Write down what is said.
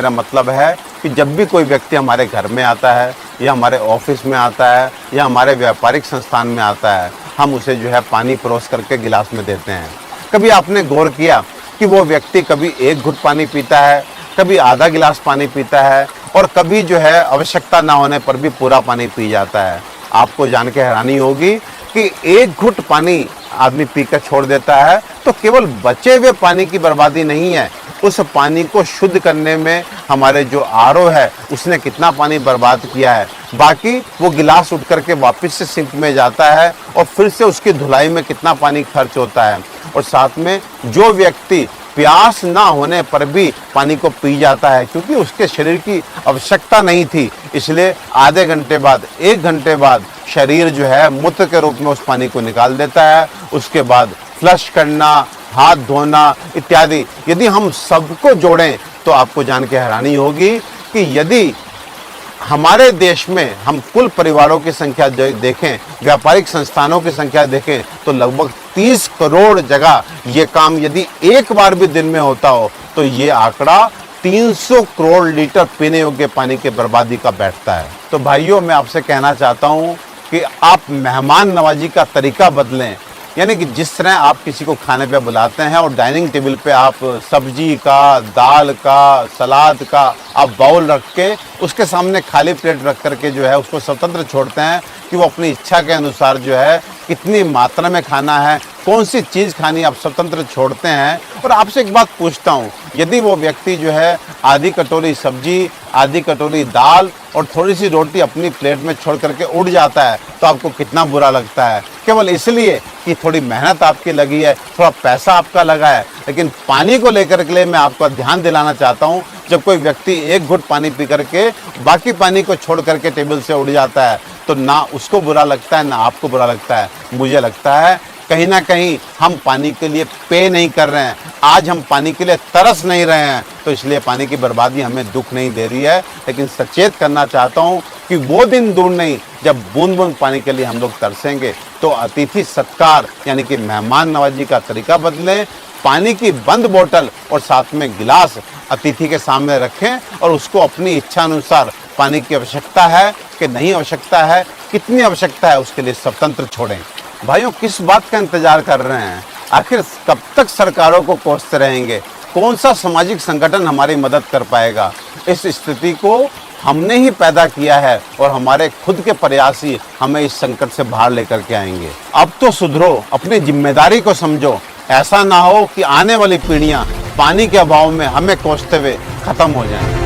मेरा मतलब है कि जब भी कोई व्यक्ति हमारे घर में आता है या हमारे ऑफिस में आता है या हमारे व्यापारिक संस्थान में आता है, हम उसे जो है पानी परोस करके गिलास में देते हैं। कभी आपने गौर किया कि वो व्यक्ति कभी एक घुट पानी पीता है, कभी आधा गिलास पानी पीता है और कभी जो है आवश्यकता ना होने पर भी पूरा पानी पी जाता है। आपको जान के हैरानी होगी कि एक घुट पानी आदमी पीकर छोड़ देता है तो केवल बचे हुए पानी की बर्बादी नहीं है, उस पानी को शुद्ध करने में हमारे जो आरओ है उसने कितना पानी बर्बाद किया है। बाकी वो गिलास उठ करके वापस से सिंक में जाता है और फिर से उसकी धुलाई में कितना पानी खर्च होता है। और साथ में जो व्यक्ति प्यास ना होने पर भी पानी को पी जाता है क्योंकि उसके शरीर की आवश्यकता नहीं थी, इसलिए आधे घंटे बाद 1 घंटे बाद शरीर जो है मूत्र के रूप में उस पानी को निकाल देता है। उसके बाद फ्लश करना, हाथ धोना इत्यादि, यदि हम सबको जोड़ें तो आपको जान के हैरानी होगी कि यदि हमारे देश में हम कुल परिवारों की संख्या देखें, व्यापारिक संस्थानों की संख्या देखें तो लगभग 30 करोड़ जगह ये काम यदि एक बार भी दिन में होता हो तो ये आंकड़ा 300 करोड़ लीटर पीने योग्य पानी की बर्बादी का बैठता है। तो भाइयों, मैं आपसे कहना चाहता हूँ कि आप मेहमान नवाजी का तरीका बदलें, यानी कि जिस तरह आप किसी को खाने पे बुलाते हैं और डाइनिंग टेबल पे आप सब्जी का, दाल का, सलाद का आप बाउल रख के उसके सामने खाली प्लेट रख करके जो है उसको स्वतंत्र छोड़ते हैं कि वो अपनी इच्छा के अनुसार जो है कितनी मात्रा में खाना है, कौन सी चीज़ खानी, आप स्वतंत्र छोड़ते हैं। और आपसे एक बात पूछता हूँ, यदि वो व्यक्ति जो है आधी कटोरी सब्जी, आधी कटोरी दाल और थोड़ी सी रोटी अपनी प्लेट में छोड़ करके उड़ जाता है तो आपको कितना बुरा लगता है? केवल इसलिए कि थोड़ी मेहनत आपकी लगी है, थोड़ा पैसा आपका लगा है। लेकिन पानी को लेकर के लिए मैं आपको ध्यान दिलाना चाहता हूँ, जब कोई व्यक्ति एक घुट पानी पी करके बाकी पानी को छोड़ करके टेबल से उड़ जाता है तो ना उसको बुरा लगता है ना आपको बुरा लगता है। मुझे लगता है कहीं ना कहीं हम पानी के लिए पे नहीं कर रहे हैं, आज हम पानी के लिए तरस नहीं रहे हैं, तो इसलिए पानी की बर्बादी हमें दुख नहीं दे रही है। लेकिन सचेत करना चाहता हूँ कि वो दिन दूर नहीं जब बूंद बूंद पानी के लिए हम लोग तरसेंगे। तो अतिथि सत्कार यानी कि मेहमान नवाजी का तरीका बदलें, पानी की बंद बोतल और साथ में गिलास अतिथि के सामने रखें और उसको अपनी इच्छा अनुसार पानी की आवश्यकता है कि नहीं आवश्यकता है, कितनी आवश्यकता है, उसके लिए स्वतंत्र छोड़ें। भाइयों, किस बात का इंतजार कर रहे हैं? आखिर कब तक सरकारों को कोसते रहेंगे? कौन सा सामाजिक संगठन हमारी मदद कर पाएगा? इस स्थिति को हमने ही पैदा किया है और हमारे खुद के प्रयास ही हमें इस संकट से बाहर लेकर के आएंगे। अब तो सुधरो, अपनी जिम्मेदारी को समझो। ऐसा ना हो कि आने वाली पीढ़ियां पानी के अभाव में हमें कोसते हुए खत्म हो जाएं।